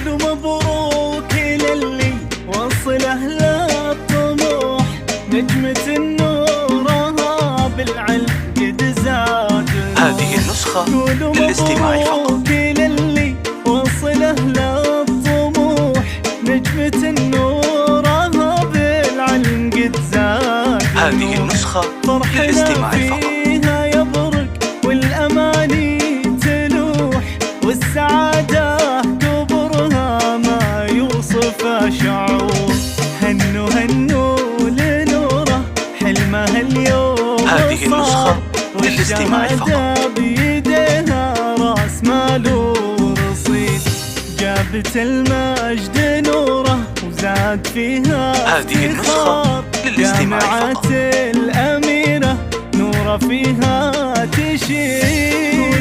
قولوا مبروك للي وصله للطموح، نجمة نورها بالعلم قد زاد. هذه النسخة للاستماع فقط. مبروك للي وصله للطموح، نجمة نورها بالعلم قد زاد. هذه النسخة للاستماع فقط. فيها يبرق والأماني تلوح، والسعادة كبرها ما يوصف شعور. هنوا هنوا لنوره حلمها اليوم. هذه النسخة للاستماع فقط. بيديها راس مال ورصيد، جابت المجد نوره وزاد فيها. هذه النسخة للاستماع فقط. الأميرة نوره فيها تشيد.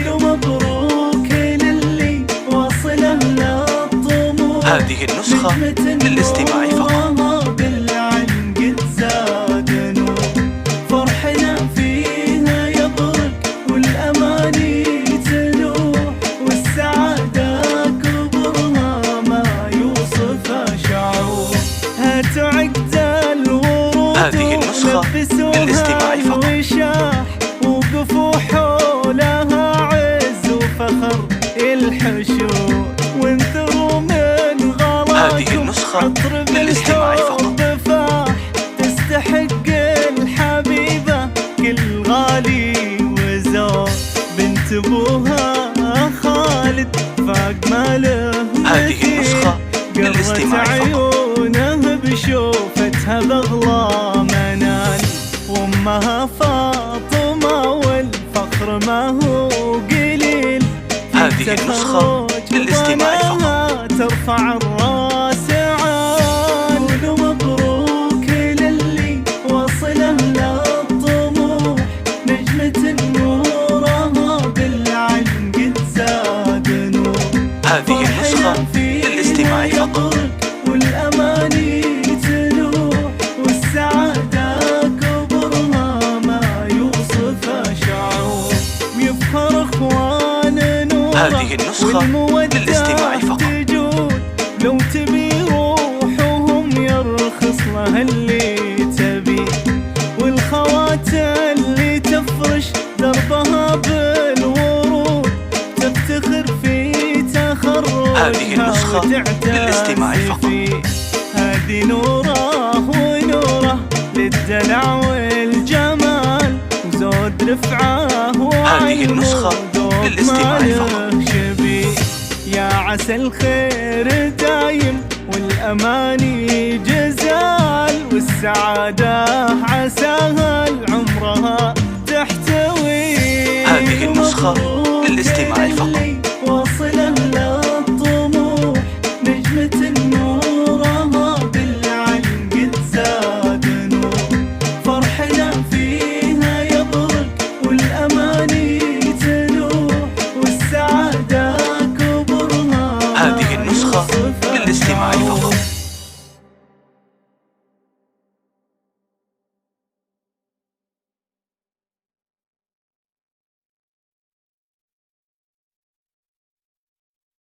قولوا مبروك للي وصله للطموح، هذه النسخة للاستماع فقط. بالعلم قد زاد نور، فرحنا فيها يبرق والأماني تلوح، والسعادة كبرها ما يوصف شعور. هاتوا عقد الورود هذه النسخة للاستماع فقط. وشاح، وقفوا حولها عز وفخر الحشود، وانثروا من غلاكم. هذه النسخة للاستماع فقط. فاح تستحق الحبيبة كل غالي وزور، بنت ابوها خالد فاق ماله. هذه النسخة للاستماع فقط. عيونه بشوفتها بغلى منال، وامها فاطمة والفخر ما هو قليل. هذه النسخة للاستماع فقط. ترفع الراس عال. قولوا مبروك للي وصله للطموح، نجمة نورها بالعلم قد زاد نور. هذه النسخة للاستماع فقط. والأماني تلوح، والسعادة كبرها ما يوصف شعور. ويفخر اخوان نور، هذه النسخة للاستماع فقط. لو تبي روحهم يرخص لها اللي تبي، والخوات اللي تفرش دربها بالورود، تفتخر في تخرجها. هذه النسخة للاستماع فقط. هذه نوره ونوره للدلع والجمال، وزود رفعه هذه النسخة للاستماع فقط. يا عسى الخير دايم والأماني جزال، والسعادة عساها لعمرها تحتوي. هذه النسخة للاستماع فقط. وصله للطموح، نجمة نورها بالعلم قد زاد نور، فرحنا فيها يبرق والأماني تلوح، والسعادة هذه النسخة للاستماع فقط.